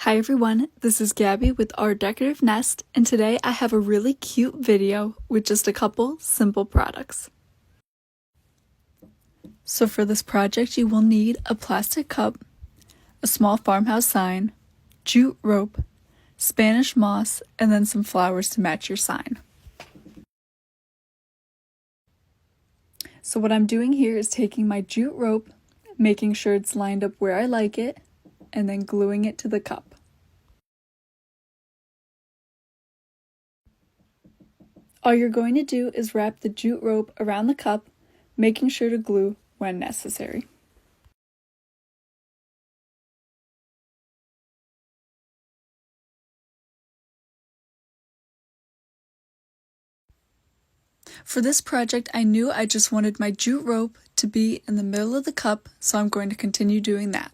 Hi everyone, this is Gabby with Our Decorative Nest, and today I have a really cute video with just a couple simple products. So for this project you will need a plastic cup, a small farmhouse sign, jute rope, Spanish moss, and then some flowers to match your sign. So what I'm doing here is taking my jute rope, making sure it's lined up where I like it, and then gluing it to the cup. All you're going to do is wrap the jute rope around the cup, making sure to glue when necessary. For this project, I knew I just wanted my jute rope to be in the middle of the cup, so I'm going to continue doing that.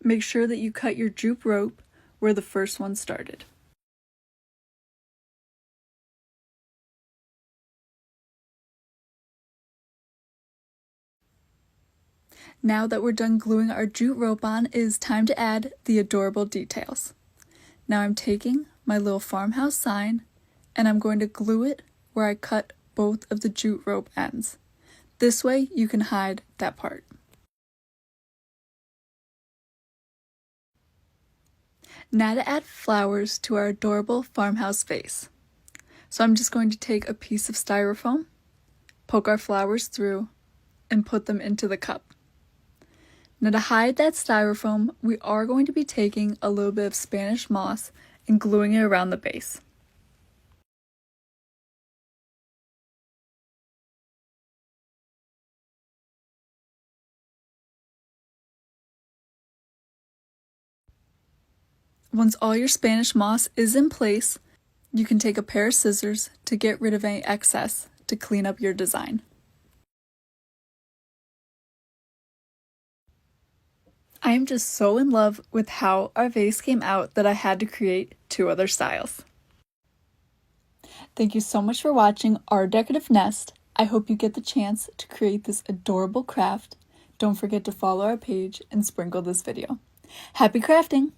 Make sure that you cut your jute rope where the first one started. Now that we're done gluing our jute rope on, it is time to add the adorable details. Now I'm taking my little farmhouse sign and I'm going to glue it where I cut both of the jute rope ends. This way you can hide that part. Now to add flowers to our adorable farmhouse vase. So I'm just going to take a piece of styrofoam, poke our flowers through, and put them into the cup. Now to hide that styrofoam, we are going to be taking a little bit of Spanish moss and gluing it around the base. Once all your Spanish moss is in place, you can take a pair of scissors to get rid of any excess to clean up your design. I am just so in love with how our vase came out that I had to create 2 other styles. Thank you so much for watching Our Decorative Nest. I hope you get the chance to create this adorable craft. Don't forget to follow our page and sprinkle this video. Happy crafting!